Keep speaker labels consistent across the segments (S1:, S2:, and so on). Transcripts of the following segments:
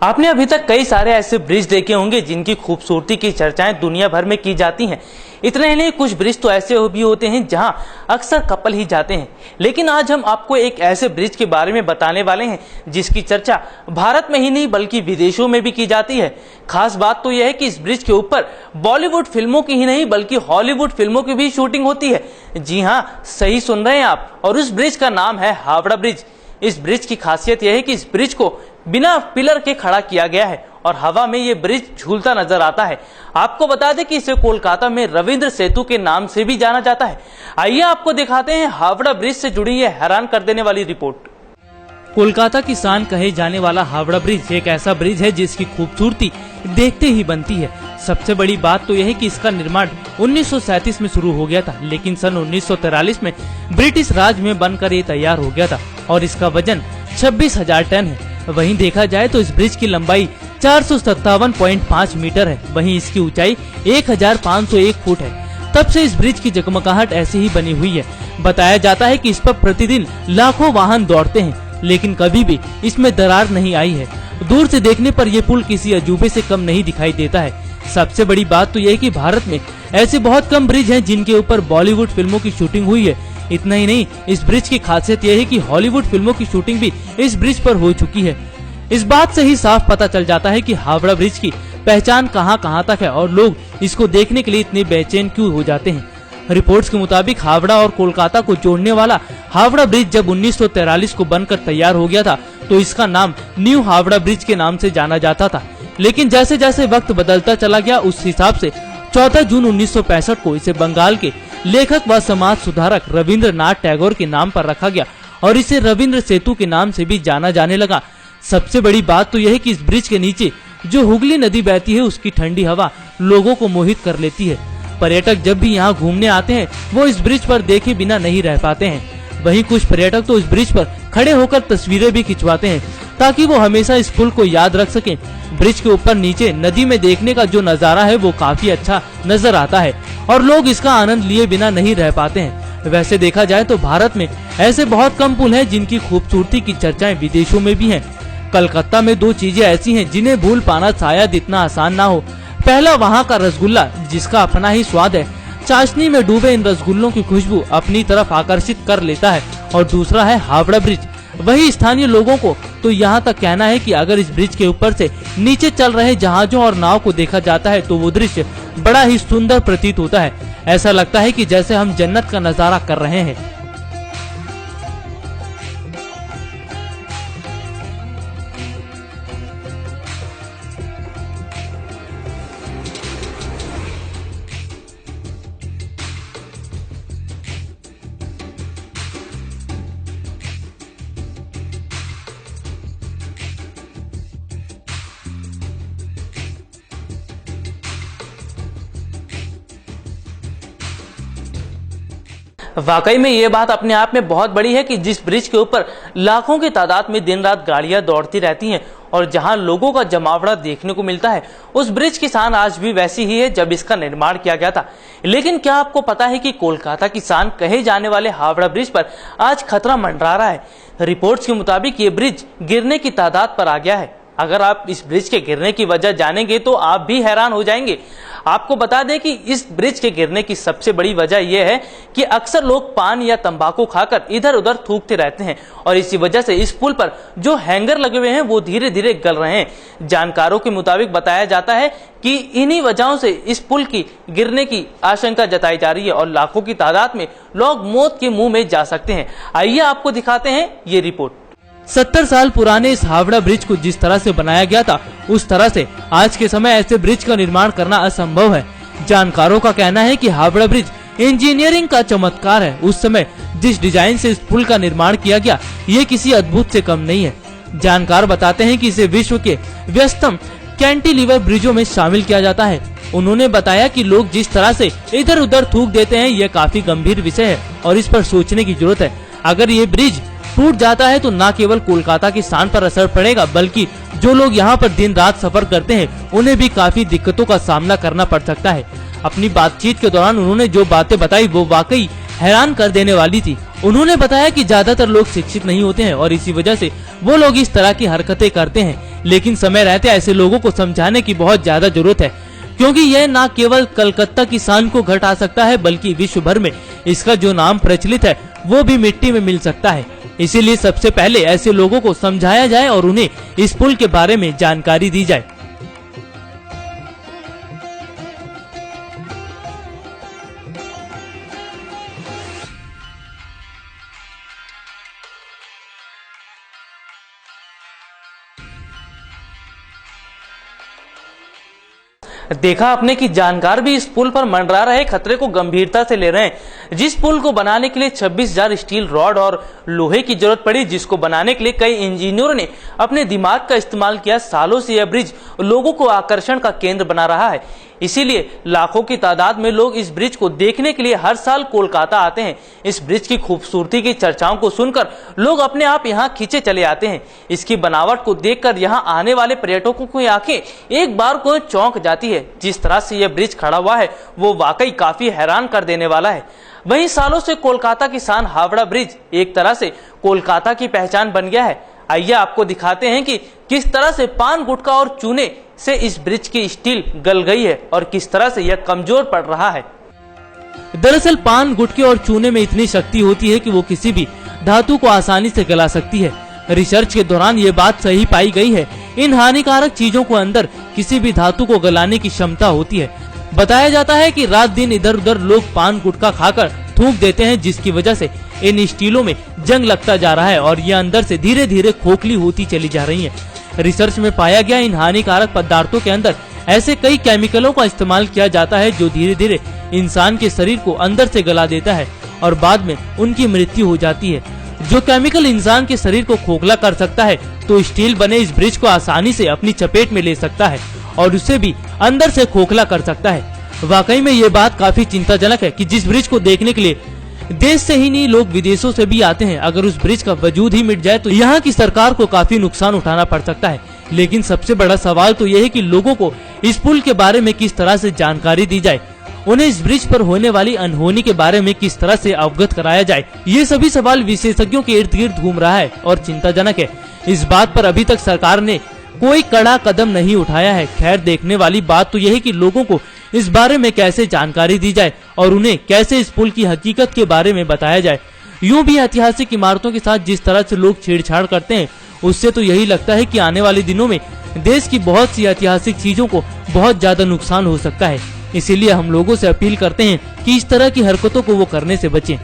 S1: आपने अभी तक कई सारे ऐसे ब्रिज देखे होंगे जिनकी खूबसूरती की चर्चाएं दुनिया भर में की जाती हैं। इतने ही नहीं, कुछ ब्रिज तो ऐसे भी होते हैं जहां अक्सर कपल ही जाते हैं। लेकिन आज हम आपको एक ऐसे ब्रिज के बारे में बताने वाले हैं जिसकी चर्चा भारत में ही नहीं बल्कि विदेशों में भी की जाती है। खास बात तो यह है कि इस ब्रिज के ऊपर बॉलीवुड फिल्मों की ही नहीं बल्कि हॉलीवुड फिल्मों की भी शूटिंग होती है। जी हाँ, सही सुन रहे हैं आप, और उस ब्रिज का नाम है हावड़ा ब्रिज। इस ब्रिज की खासियत यह है कि इस ब्रिज को बिना पिलर के खड़ा किया गया है और हवा में ये ब्रिज झूलता नजर आता है। आपको बता दें कि इसे कोलकाता में रविंद्र सेतु के नाम से भी जाना जाता है। आइए आपको दिखाते हैं हावड़ा ब्रिज से जुड़ी ये हैरान कर देने वाली रिपोर्ट। कोलकाता की शान कहे जाने वाला हावड़ा ब्रिज एक ऐसा ब्रिज है जिसकी खूबसूरती देखते ही बनती है। सबसे बड़ी बात तो यह है कि इसका निर्माण 1937 में शुरू हो गया था, लेकिन सन 1943 में ब्रिटिश राज में बनकर ये तैयार हो गया था और इसका वजन 26,000 टन है। वहीं देखा जाए तो इस ब्रिज की लंबाई 457.5 मीटर है, वहीं इसकी ऊंचाई 1501 फुट है। तब से इस ब्रिज की जगमगाहट ऐसी ही बनी हुई है। बताया जाता है कि इस पर प्रतिदिन लाखों वाहन दौड़ते हैं, लेकिन कभी भी इसमें दरार नहीं आई है। दूर से देखने पर यह पुल किसी अजूबे से कम नहीं दिखाई देता है। सबसे बड़ी बात तो यह है कि भारत में ऐसे बहुत कम ब्रिज हैं जिनके ऊपर बॉलीवुड फिल्मों की शूटिंग हुई है। इतना ही नहीं, इस ब्रिज की खासियत यह है कि हॉलीवुड फिल्मों की शूटिंग भी इस ब्रिज पर हो चुकी है। इस बात से ही साफ पता चल जाता है कि हावड़ा ब्रिज की पहचान कहां तक है और लोग इसको देखने के लिए इतने बेचैन क्यों हो जाते हैं। रिपोर्ट्स के मुताबिक हावड़ा और कोलकाता को जोड़ने वाला हावड़ा ब्रिज जब 1943 को बनकर तैयार हो गया था तो इसका नाम न्यू हावड़ा ब्रिज के नाम से जाना जाता था। लेकिन जैसे जैसे वक्त बदलता चला गया उस हिसाब से 14 जून 1965 को इसे बंगाल के लेखक व समाज सुधारक रविंद्रनाथ टैगोर के नाम पर रखा गया और इसे रविंद्र सेतु के नाम से भी जाना जाने लगा। सबसे बड़ी बात तो यह है कि इस ब्रिज के नीचे जो हुगली नदी बहती है उसकी ठंडी हवा लोगों को मोहित कर लेती है। पर्यटक जब भी यहाँ घूमने आते हैं वो इस ब्रिज पर देखे बिना नहीं रह पाते हैं। वहीं कुछ पर्यटक तो इस ब्रिज पर खड़े होकर तस्वीरें भी खिंचवाते हैं ताकि वो हमेशा इस पुल को याद रख सकें। ब्रिज के ऊपर नीचे नदी में देखने का जो नजारा है वो काफी अच्छा नजर आता है और लोग इसका आनंद लिए बिना नहीं रह पाते हैं। वैसे देखा जाए तो भारत में ऐसे बहुत कम पुल हैं जिनकी खूबसूरती की चर्चाएं विदेशों में भी हैं। कलकत्ता में दो चीजें ऐसी हैं जिन्हें भूल पाना शायद इतना आसान ना हो। पहला वहाँ का रसगुल्ला जिसका अपना ही स्वाद है, चाशनी में डूबे इन रसगुल्लों की खुशबू अपनी तरफ आकर्षित कर लेता है, और दूसरा है हावड़ा ब्रिज। वही स्थानीय लोगों को तो यहाँ तक कहना है कि अगर इस ब्रिज के ऊपर से नीचे चल रहे जहाजों और नाव को देखा जाता है तो वो दृश्य बड़ा ही सुंदर प्रतीत होता है। ऐसा लगता है कि जैसे हम जन्नत का नजारा कर रहे हैं। वाकई में ये बात अपने आप में बहुत बड़ी है कि जिस ब्रिज के ऊपर लाखों की तादाद में दिन रात गाड़ियां दौड़ती रहती हैं और जहां लोगों का जमावड़ा देखने को मिलता है, उस ब्रिज की शान आज भी वैसी ही है जब इसका निर्माण किया गया था। लेकिन क्या आपको पता है कि कोलकाता की शान कहे जाने वाले हावड़ा ब्रिज पर आज खतरा मंडरा रहा है। रिपोर्ट्स के मुताबिक ये ब्रिज गिरने की तादाद पर आ गया है। अगर आप इस ब्रिज के गिरने की वजह जानेंगे तो आप भी हैरान हो जाएंगे। आपको बता दें कि इस ब्रिज के गिरने की सबसे बड़ी वजह यह है कि अक्सर लोग पान या तंबाकू खाकर इधर उधर थूकते रहते हैं और इसी वजह से इस पुल पर जो हैंगर लगे हुए हैं वो धीरे धीरे गल रहे हैं। जानकारों के मुताबिक बताया जाता है कि इन्हीं वजहों से इस पुल की गिरने की आशंका जताई जा रही है और लाखों की तादाद में लोग मौत के मुंह में जा सकते हैं। आइए आपको दिखाते हैं ये रिपोर्ट। 70 साल पुराने इस हावड़ा ब्रिज को जिस तरह से बनाया गया था उस तरह से आज के समय ऐसे ब्रिज का निर्माण करना असंभव है। जानकारों का कहना है कि हावड़ा ब्रिज इंजीनियरिंग का चमत्कार है। उस समय जिस डिजाइन से इस पुल का निर्माण किया गया ये किसी अद्भुत से कम नहीं है। जानकार बताते हैं कि इसे विश्व के व्यस्तम कैंटिलीवर ब्रिजों में शामिल किया जाता है। उन्होंने बताया कि लोग जिस तरह से इधर उधर थूक देते हैं ये काफी गंभीर विषय है और इस पर सोचने की जरूरत है। अगर ये ब्रिज टूट जाता है तो न केवल कोलकाता की शान पर असर पड़ेगा बल्कि जो लोग यहाँ पर दिन रात सफर करते हैं उन्हें भी काफी दिक्कतों का सामना करना पड़ सकता है। अपनी बातचीत के दौरान उन्होंने जो बातें बताई वो वाकई हैरान कर देने वाली थी। उन्होंने बताया कि ज्यादातर लोग शिक्षित नहीं होते हैं और इसी वजह से वो लोग इस तरह की हरकतें करते हैं, लेकिन समय रहते ऐसे लोगों को समझाने की बहुत ज्यादा जरूरत है, क्योंकि यह न केवल कलकत्ता की शान को घटा सकता है बल्कि विश्व भर में इसका जो नाम प्रचलित है वो भी मिट्टी में मिल सकता है। इसीलिए सबसे पहले ऐसे लोगों को समझाया जाए और उन्हें इस पुल के बारे में जानकारी दी जाए। देखा आपने कि जानकार भी इस पुल पर मंडरा रहे खतरे को गंभीरता से ले रहे हैं। जिस पुल को बनाने के लिए 26,000 स्टील रॉड और लोहे की जरूरत पड़ी, जिसको बनाने के लिए कई इंजीनियरों ने अपने दिमाग का इस्तेमाल किया, सालों से यह ब्रिज लोगों को आकर्षण का केंद्र बना रहा है। इसीलिए लाखों की तादाद में लोग इस ब्रिज को देखने के लिए हर साल कोलकाता आते हैं। इस ब्रिज की खूबसूरती की चर्चाओं को सुनकर लोग अपने आप यहाँ खींचे चले आते हैं। इसकी बनावट को देखकर यहाँ आने वाले पर्यटकों की आंखें एक बार को चौंक जाती है। जिस तरह से यह ब्रिज खड़ा हुआ है वो वाकई काफी हैरान कर देने वाला है। वहीं सालों से कोलकाता की शान हावड़ा ब्रिज एक तरह से कोलकाता की पहचान बन गया है। आइए आपको दिखाते हैं कि किस तरह से पान गुटखा और चूने से इस ब्रिज की स्टील गल गई है और किस तरह से यह कमजोर पड़ रहा है। दरअसल पान गुटखे और चूने में इतनी शक्ति होती है कि वो किसी भी धातु को आसानी से गला सकती है। रिसर्च के दौरान ये बात सही पाई गई है। इन हानिकारक चीजों को अंदर किसी भी धातु को गलाने की क्षमता होती है। बताया जाता है कि रात दिन इधर उधर लोग पान गुटखा खाकर थूक देते हैं, जिसकी वजह से इन स्टीलों में जंग लगता जा रहा है और ये अंदर से धीरे धीरे खोखली होती चली जा रही है। रिसर्च में पाया गया इन हानिकारक पदार्थों के अंदर ऐसे कई केमिकलों का इस्तेमाल किया जाता है जो धीरे धीरे इंसान के शरीर को अंदर से गला देता है और बाद में उनकी मृत्यु हो जाती है। जो केमिकल इंसान के शरीर को खोखला कर सकता है तो स्टील बने इस ब्रिज को आसानी से अपनी चपेट में ले सकता है और उसे भी अंदर से खोखला कर सकता है। वाकई में ये बात काफी चिंताजनक है कि जिस ब्रिज को देखने के लिए देश से ही नहीं लोग विदेशों से भी आते हैं, अगर उस ब्रिज का वजूद ही मिट जाए तो यहाँ की सरकार को काफी नुकसान उठाना पड़ सकता है। लेकिन सबसे बड़ा सवाल तो यह है कि लोगों को इस पुल के बारे में किस तरह से जानकारी दी जाए, उन्हें इस ब्रिज पर होने वाली अनहोनी के बारे में किस तरह से अवगत कराया जाए। ये सभी सवाल विशेषज्ञों के इर्द गिर्द घूम रहा है और चिंताजनक है। इस बात पर अभी तक सरकार ने कोई कड़ा कदम नहीं उठाया है। खैर, देखने वाली बात तो यह है कि लोगों को इस बारे में कैसे जानकारी दी जाए और उन्हें कैसे इस पुल की हकीकत के बारे में बताया जाए। यूं भी ऐतिहासिक इमारतों के साथ जिस तरह से लोग छेड़छाड़ करते हैं, उससे तो यही लगता है कि आने वाले दिनों में देश की बहुत सी ऐतिहासिक चीजों को बहुत ज्यादा नुकसान हो सकता है। इसीलिए हम लोगों से अपील करते हैं कि इस तरह की हरकतों को वो करने से बचें।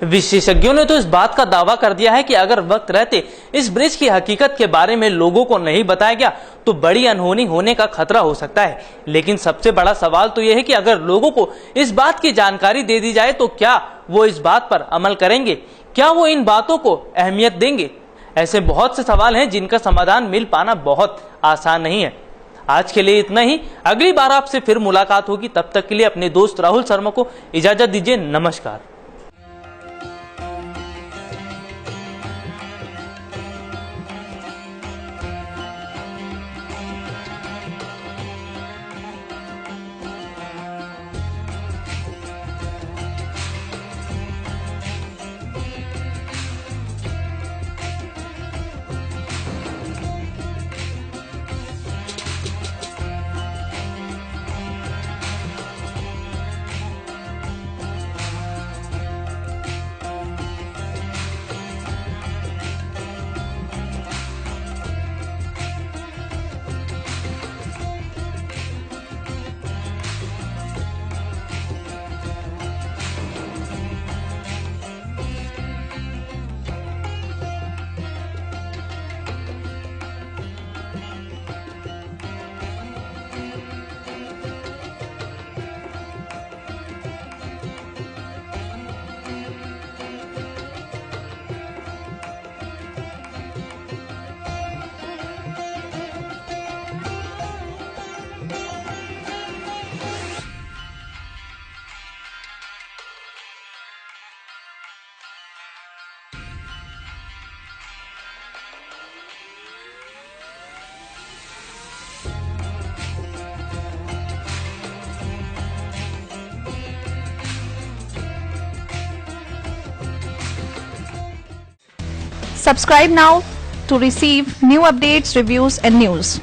S1: विशेषज्ञों ने तो इस बात का दावा कर दिया है कि अगर वक्त रहते इस ब्रिज की हकीकत के बारे में लोगों को नहीं बताया गया तो बड़ी अनहोनी होने का खतरा हो सकता है। लेकिन सबसे बड़ा सवाल तो यह है कि अगर लोगों को इस बात की जानकारी दे दी जाए तो क्या वो इस बात पर अमल करेंगे, क्या वो इन बातों को अहमियत देंगे। ऐसे बहुत से सवाल हैं जिनका समाधान मिल पाना बहुत आसान नहीं है। आज के लिए इतना ही। अगली बार आपसे फिर मुलाकात होगी। तब तक के लिए अपने दोस्त राहुल शर्मा को इजाजत दीजिए। नमस्कार।
S2: Subscribe now to receive new updates, reviews and news.